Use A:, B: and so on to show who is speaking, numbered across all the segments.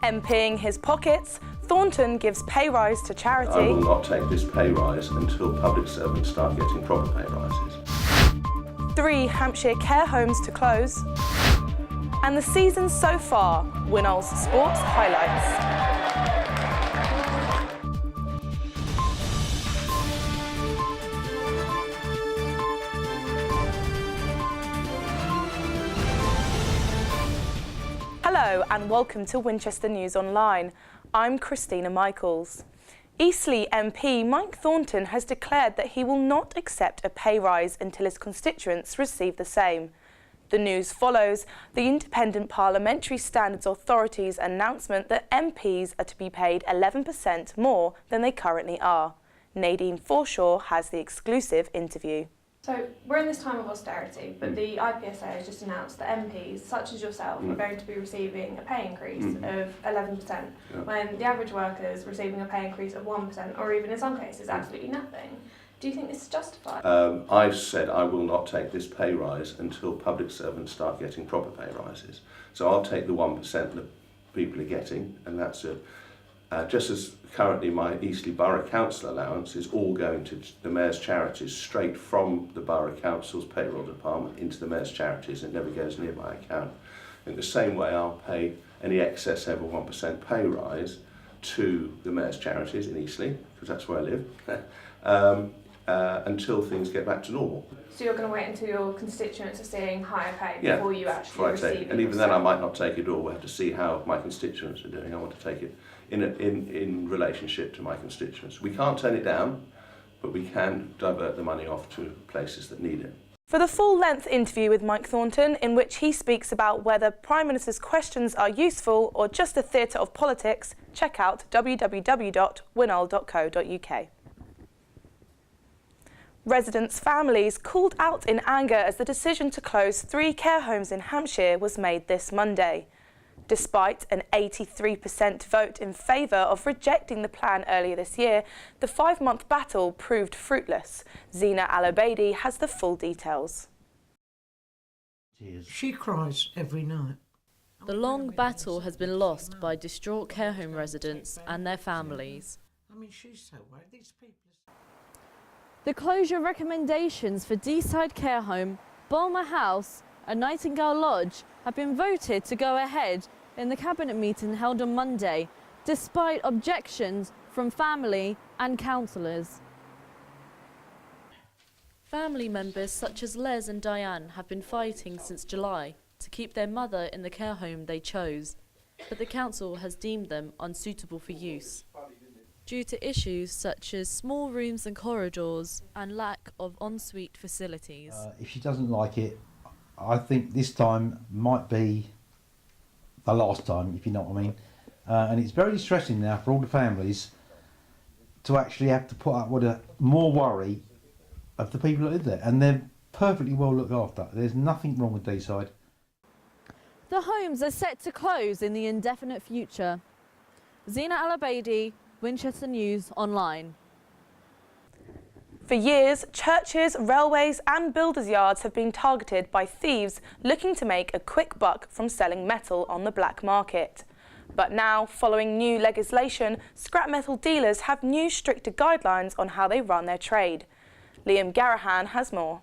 A: Emptying his pockets, Thornton gives pay rise to charity.
B: I will not take this pay rise until public servants start getting proper pay rises.
A: 3 Hampshire care homes to close. And the season so far, Winol's sports highlights. Hello and welcome to Winchester News Online. I'm Christina Michaels. Eastleigh MP Mike Thornton has declared that he will not accept a pay rise until his constituents receive the same. The news follows the Independent Parliamentary Standards Authority's announcement that MPs are to be paid 11% more than they currently are. Nadine Forshaw has the exclusive interview.
C: So we're in this time of austerity, but the IPSA has just announced that MPs, such as yourself, are going to be receiving a pay increase of 11%, when the average worker is receiving a pay increase of 1%, or even in some cases absolutely nothing. Do you think this is justified?
B: I've said I will not take this pay rise until public servants start getting proper pay rises. So I'll take the 1% that people are getting, and that's it. Just as currently my Eastleigh Borough Council allowance is all going to the Mayor's charities straight from the Borough Council's payroll department into the Mayor's charities and never goes near my account. In the same way I'll pay any excess over 1% pay rise to the Mayor's charities in Eastleigh, because that's where I live, until things get back to normal.
C: So you're going to wait until your constituents are seeing higher pay before you actually receive it?
B: And even then I might not take it all. We'll have to see how my constituents are doing. I want to take it in relationship to my constituents. We can't turn it down, but we can divert the money off to places that need it.
A: For the full-length interview with Mike Thornton, in which he speaks about whether Prime Minister's questions are useful or just a theatre of politics, check out www.winol.co.uk. Residents' families called out in anger as the decision to close 3 care homes in Hampshire was made this Monday. Despite an 83% vote in favour of rejecting the plan earlier this year, the 5-month battle proved fruitless. Zina Al-Obeidi has the full details.
D: She cries every night.
E: The long battle has been lost by distraught care home residents and their families.
D: I mean, she's so worried. These people.
E: The closure recommendations for Deeside Care Home, Bulmer House and Nightingale Lodge have been voted to go ahead in the Cabinet meeting held on Monday, despite objections from family and councillors. Family members such as Les and Diane have been fighting since July to keep their mother in the care home they chose, but the council has deemed them unsuitable for use, due to issues such as small rooms and corridors and lack of ensuite facilities.
F: If she doesn't like it, I think this time might be the last time, if you know what I mean. And it's very distressing now for all the families to actually have to put up with more worry of the people that live there. And they're perfectly well looked after. There's nothing wrong with Deeside.
E: The homes are set to close in the indefinite future. Zina Al-Obeidi, Winchester News Online.
A: For years, churches, railways and builders' yards have been targeted by thieves looking to make a quick buck from selling metal on the black market. But now, following new legislation, scrap metal dealers have new stricter guidelines on how they run their trade. Liam Garahan has more.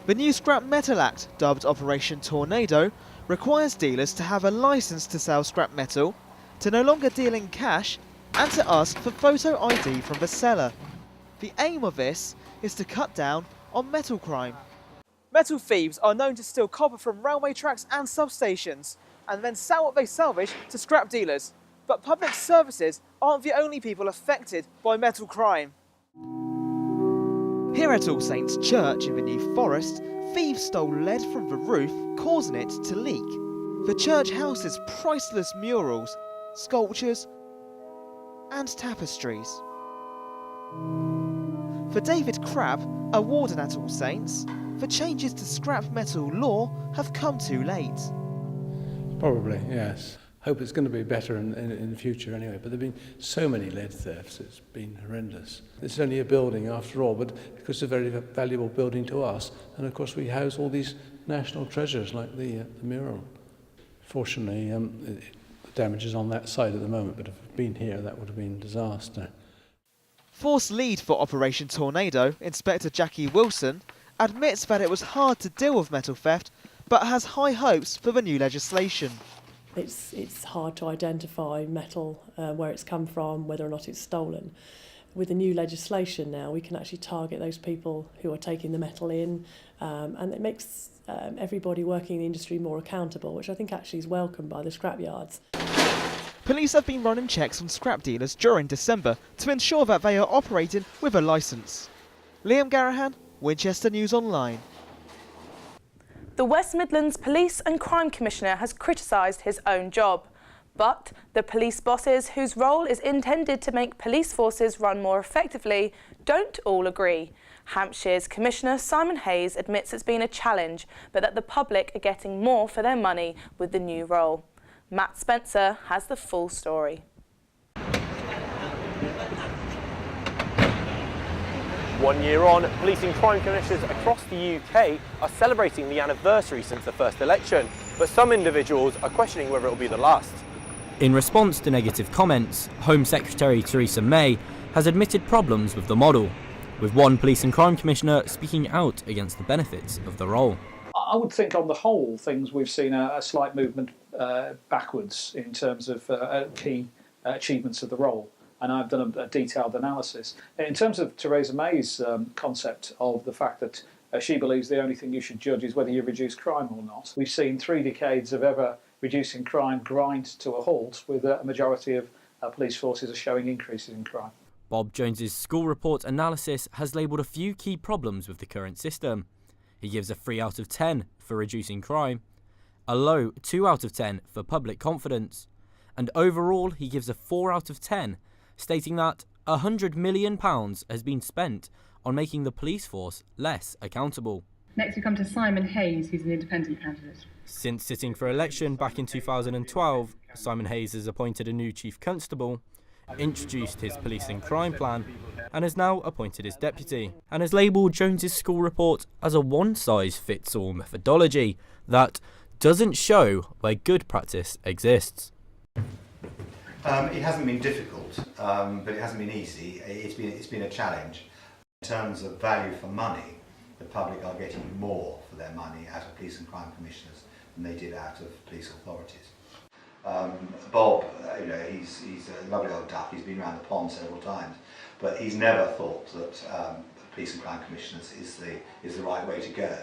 G: The new Scrap Metal Act, dubbed Operation Tornado, requires dealers to have a licence to sell scrap metal, to no longer deal in cash, and to ask for photo ID from the seller. The aim of this is to cut down on metal crime. Metal thieves are known to steal copper from railway tracks and substations, and then sell what they salvage to scrap dealers. But public services aren't the only people affected by metal crime. Here at All Saints Church in the New Forest, thieves stole lead from the roof, causing it to leak. The church houses priceless murals, sculptures and tapestries. For David Crabb, a warden at All Saints, the changes to scrap metal law have come too late.
H: Probably, yes. Hope it's going to be better in the future anyway, but there have been so many lead thefts, it's been horrendous. It's only a building after all, but because it's a very valuable building to us, and of course we house all these national treasures like the mural. Fortunately, the damage is on that side at the moment, but if it had been here, that would have been a disaster.
G: Force lead for Operation Tornado, Inspector Jackie Wilson, admits that it was hard to deal with metal theft, but has high hopes for the new legislation.
I: It's hard to identify metal, where it's come from, whether or not it's stolen. With the new legislation now, we can actually target those people who are taking the metal in, and it makes everybody working in the industry more accountable, which I think actually is welcomed by the scrapyards.
G: Police have been running checks on scrap dealers during December to ensure that they are operating with a licence. Liam Garahan, Winchester News Online.
A: The West Midlands Police and Crime Commissioner has criticised his own job. But the police bosses, whose role is intended to make police forces run more effectively, don't all agree. Hampshire's Commissioner Simon Hayes admits it's been a challenge, but that the public are getting more for their money with the new role. Matt Spencer has the full story.
J: 1 year on, police and crime commissioners across the UK are celebrating the anniversary since the first election, but some individuals are questioning whether it will be the last.
K: In response to negative comments, Home Secretary Theresa May has admitted problems with the model, with one police and crime commissioner speaking out against the benefits of the role.
L: I would think on the whole we've seen a slight movement backwards in terms of key achievements of the role. And I've done a detailed analysis. In terms of Theresa May's concept of the fact that she believes the only thing you should judge is whether you reduce crime or not, we've seen 3 decades of ever reducing crime grind to a halt, with a majority of police forces are showing increases in crime.
K: Bob Jones's school report analysis has labelled a few key problems with the current system. He gives a 3 out of 10 for reducing crime, a low 2 out of 10 for public confidence, and overall he gives a 4 out of 10, stating that £100 million has been spent on making the police force less accountable.
M: Next we come to Simon Hayes, who's an independent candidate.
K: Since sitting for election back in 2012, Simon Hayes has appointed a new chief constable, introduced his police and crime plan, and has now appointed his deputy, and has labelled Jones's school report as a one-size-fits-all methodology that doesn't show where good practice exists.
N: It hasn't been difficult, but it hasn't been easy. It's been a challenge. In terms of value for money, the public are getting more for their money out of police and crime commissioners than they did out of police authorities. Bob, he's a lovely old duck. He's been around the pond several times, but he's never thought that police and crime commissioners is the right way to go.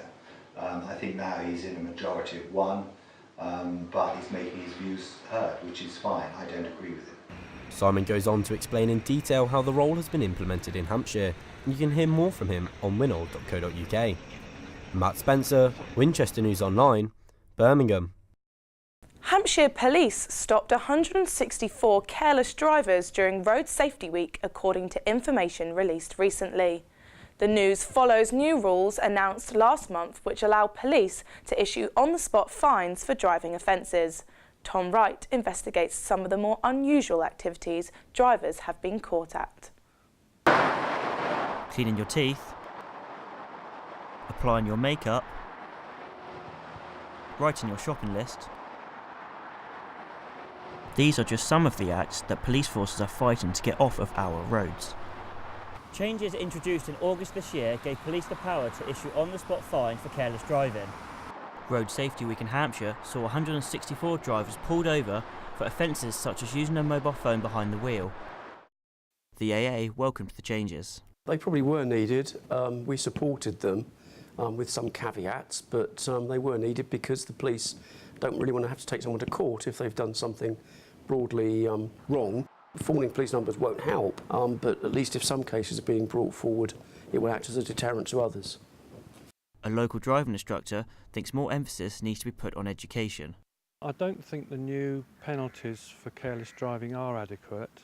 N: I think now he's in a majority of one. But he's making his views heard, which is fine. I don't agree with it.
K: Simon goes on to explain in detail how the role has been implemented in Hampshire, and you can hear more from him on winol.co.uk. Matt Spencer, Winchester News Online, Birmingham.
A: Hampshire Police stopped 164 careless drivers during Road Safety Week, according to information released recently. The news follows new rules announced last month which allow police to issue on-the-spot fines for driving offences. Tom Wright investigates some of the more unusual activities drivers have been caught at.
O: Cleaning your teeth, applying your makeup, writing your shopping list. These are just some of the acts that police forces are fighting to get off of our roads.
P: Changes introduced in August this year gave police the power to issue on-the-spot fines for careless driving.
O: Road Safety Week in Hampshire saw 164 drivers pulled over for offences such as using a mobile phone behind the wheel. The AA welcomed the changes.
Q: They probably were needed. We supported them with some caveats, but they were needed because the police don't really want to have to take someone to court if they've done something broadly wrong. Falling police numbers won't help, but at least if some cases are being brought forward, it will act as a deterrent to others.
O: A local driving instructor thinks more emphasis needs to be put on education.
R: I don't think the new penalties for careless driving are adequate.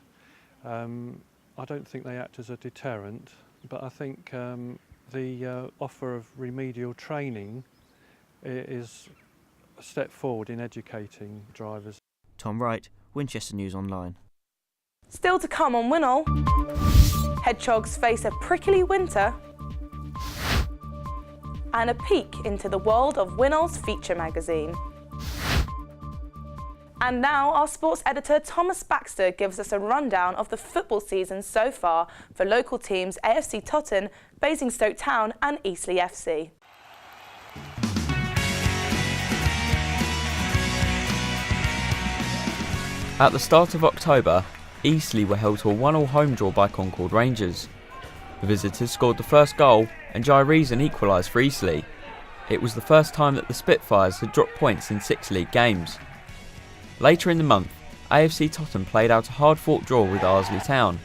R: I don't think they act as a deterrent, but I think the offer of remedial training is a step forward in educating drivers.
O: Tom Wright, Winchester News Online.
A: Still to come on Winol. Hedgehogs face a prickly winter. And a peek into the world of Winol's feature magazine. And now our sports editor Thomas Baxter gives us a rundown of the football season so far for local teams AFC Totton, Basingstoke Town and Eastleigh FC.
K: At the start of October, Eastleigh were held to a 1-1 home draw by Concord Rangers. The visitors scored the first goal and Jai Reason equalised for Eastleigh. It was the first time that the Spitfires had dropped points in 6 league games. Later in the month, AFC Totton played out a hard-fought draw with Arsley Town.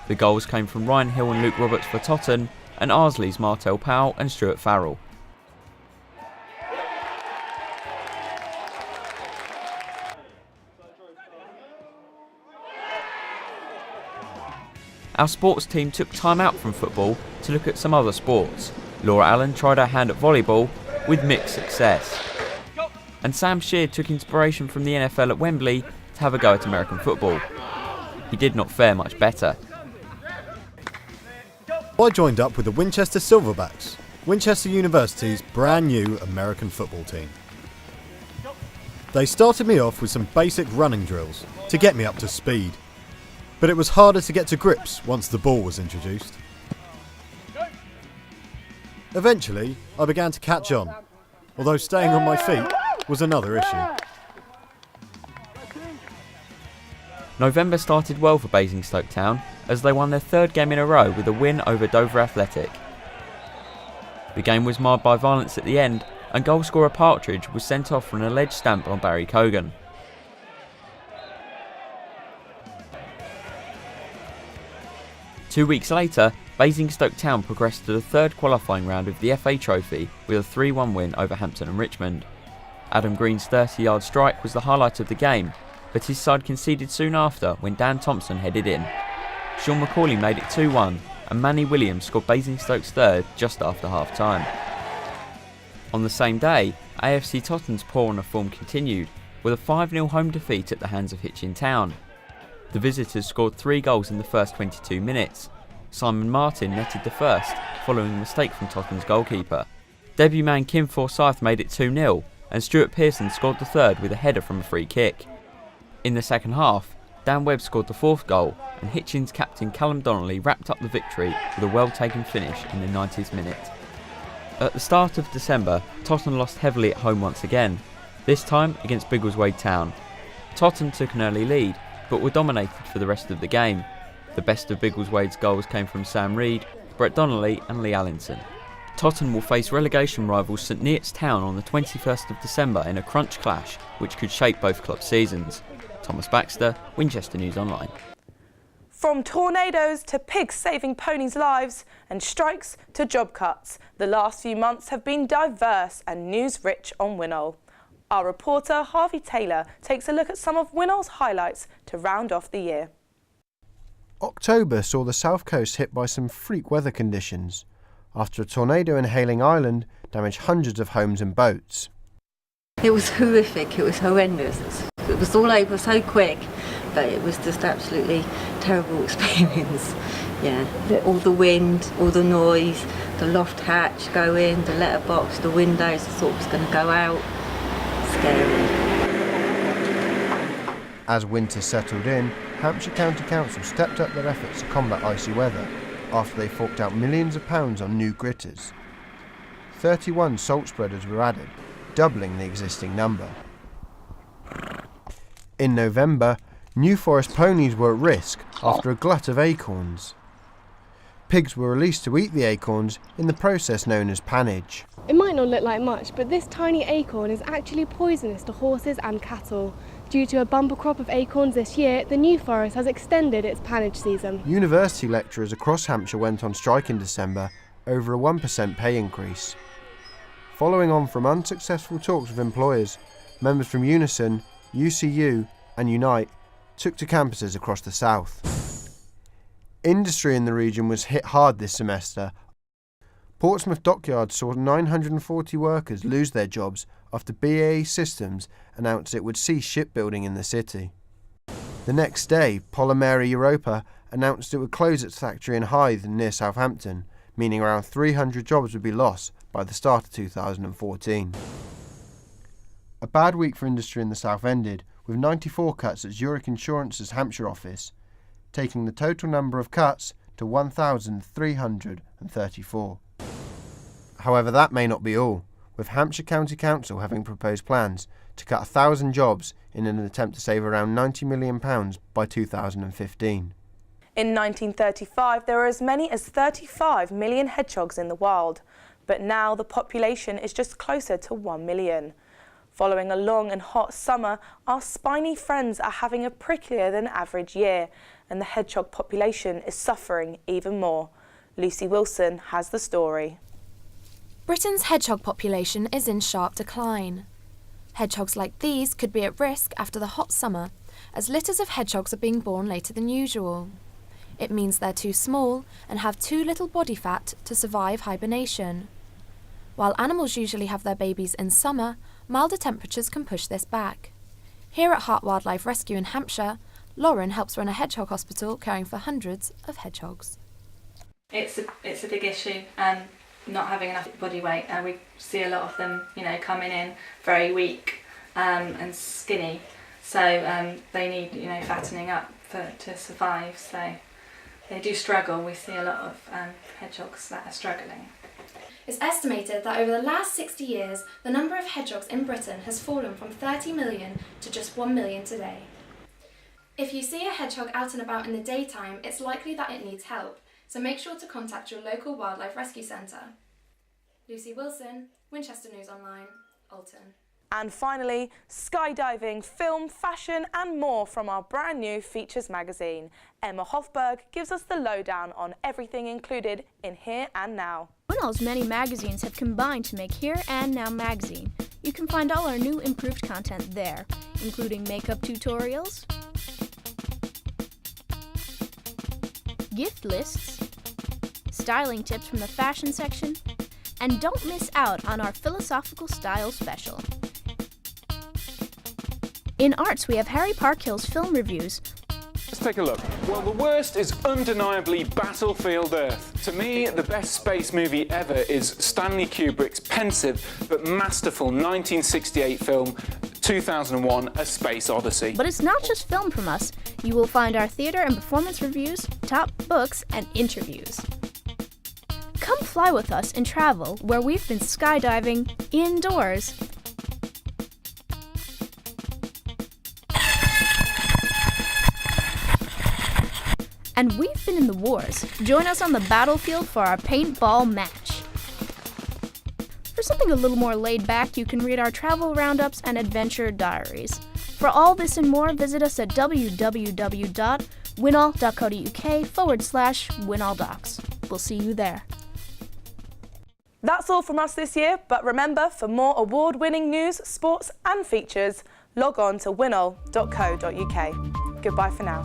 K: The goals came from Ryan Hill and Luke Roberts for Totton and Arsley's Martel Powell and Stuart Farrell. Our sports team took time out from football to look at some other sports. Laura Allen tried her hand at volleyball with mixed success. And Sam Sheard took inspiration from the NFL at Wembley to have a go at American football. He did not fare much better.
S: I joined up with the Winchester Silverbacks, Winchester University's brand new American football team. They started me off with some basic running drills to get me up to speed. But it was harder to get to grips once the ball was introduced. Eventually, I began to catch on, although staying on my feet was another issue.
K: November started well for Basingstoke Town as they won their 3rd game in a row with a win over Dover Athletic. The game was marred by violence at the end and goalscorer Partridge was sent off for an alleged stamp on Barry Cogan. Two weeks later, Basingstoke Town progressed to the 3rd qualifying round of the FA Trophy with a 3-1 win over Hampton and Richmond. Adam Green's 30-yard strike was the highlight of the game, but his side conceded soon after when Dan Thompson headed in. Sean McCauley made it 2-1 and Manny Williams scored Basingstoke's 3rd just after half-time. On the same day, AFC Totton's poor run of form continued with a 5-0 home defeat at the hands of Hitchin Town. The visitors scored 3 goals in the first 22 minutes. Simon Martin netted the first, following a mistake from Tottenham's goalkeeper. Debut man Kim Forsyth made it 2-0, and Stuart Pearson scored the 3rd with a header from a free kick. In the second half, Dan Webb scored the 4th goal, and Hitchin's captain Callum Donnelly wrapped up the victory with a well-taken finish in the 90th minute. At the start of December, Tottenham lost heavily at home once again, this time against Biggleswade Town. Tottenham took an early lead, but were dominated for the rest of the game. The best of Biggleswade's goals came from Sam Reed, Brett Donnelly and Lee Allinson. Tottenham will face relegation rivals St Neots Town on the 21st of December in a crunch clash, which could shape both clubs' seasons. Thomas Baxter, Winchester News Online.
A: From tornadoes to pigs saving ponies' lives and strikes to job cuts, the last few months have been diverse and news-rich on Winol. Our reporter Harvey Taylor takes a look at some of Winol's highlights to round off the year.
T: October saw the south coast hit by some freak weather conditions after a tornado in Hayling Island damaged hundreds of homes and boats.
U: It was horrific, it was horrendous. It was all over so quick, but it was just absolutely terrible experience. Yeah, all the wind, all the noise, the loft hatch going, the letterbox, the windows, I thought it was going to go out. Scary.
T: As winter settled in, Hampshire County Council stepped up their efforts to combat icy weather after they forked out millions of pounds on new gritters. 31 salt spreaders were added, doubling the existing number. In November, New Forest ponies were at risk after a glut of acorns. Pigs were released to eat the acorns in the process known as pannage.
V: It might not look like much, but this tiny acorn is actually poisonous to horses and cattle. Due to a bumper crop of acorns this year, the New Forest has extended its pannage season.
T: University lecturers across Hampshire went on strike in December over a 1% pay increase. Following on from unsuccessful talks with employers, members from Unison, UCU and Unite took to campuses across the south. Industry in the region was hit hard this semester. Portsmouth Dockyards saw 940 workers lose their jobs after BAE Systems announced it would cease shipbuilding in the city. The next day, Polymera Europa announced it would close its factory in Hythe near Southampton, meaning around 300 jobs would be lost by the start of 2014. A bad week for industry in the South ended, with 94 cuts at Zurich Insurance's Hampshire office, taking the total number of cuts to 1,334. However, that may not be all, with Hampshire County Council having proposed plans to cut 1,000 jobs in an attempt to save around £90 million by 2015.
A: In 1935, there were as many as 35 million hedgehogs in the wild, but now the population is just closer to 1 million. Following a long and hot summer, our spiny friends are having a pricklier than average year, and the hedgehog population is suffering even more. Lucy Wilson has the story.
B: Britain's hedgehog population is in sharp decline. Hedgehogs like these could be at risk after the hot summer, as litters of hedgehogs are being born later than usual. It means they're too small and have too little body fat to survive hibernation. While animals usually have their babies in summer, milder temperatures can push this back. Here at Hart Wildlife Rescue in Hampshire, Lauren helps run a hedgehog hospital caring for hundreds of hedgehogs.
C: It's a big issue, not having enough body weight. We see a lot of them, coming in very weak and skinny, so they need, fattening up to survive. So they do struggle. We see a lot of hedgehogs that are struggling.
B: It's estimated that over the last 60 years, the number of hedgehogs in Britain has fallen from 30 million to just 1 million today. If you see a hedgehog out and about in the daytime, it's likely that it needs help, so make sure to contact your local wildlife rescue centre. Lucy Wilson, Winchester News Online, Alton.
A: And finally, skydiving, film, fashion and more from our brand new Features magazine. Emma Hofberg gives us the lowdown on everything included in Here and Now.
W: Winol's many magazines have combined to make Here and Now magazine. You can find all our new improved content there, including makeup tutorials, gift lists, styling tips from the fashion section, and don't miss out on our Philosophical Style special. In arts, we have Harry Parkhill's film reviews.
X: Let's take a look. Well, the worst is undeniably Battlefield Earth. To me, the best space movie ever is Stanley Kubrick's pensive but masterful 1968 film 2001: A Space Odyssey.
W: But it's not just film from us. You will find our theater and performance reviews, top books, and interviews. Come fly with us and travel where we've been skydiving indoors. And we've been in the wars. Join us on the battlefield for our paintball match. For something a little more laid back, you can read our travel roundups and adventure diaries. For all this and more, visit us at www.winol.co.uk/winoldocs. We'll see you there.
A: That's all from us this year, but remember, for more award-winning news, sports and features, log on to winol.co.uk. Goodbye for now.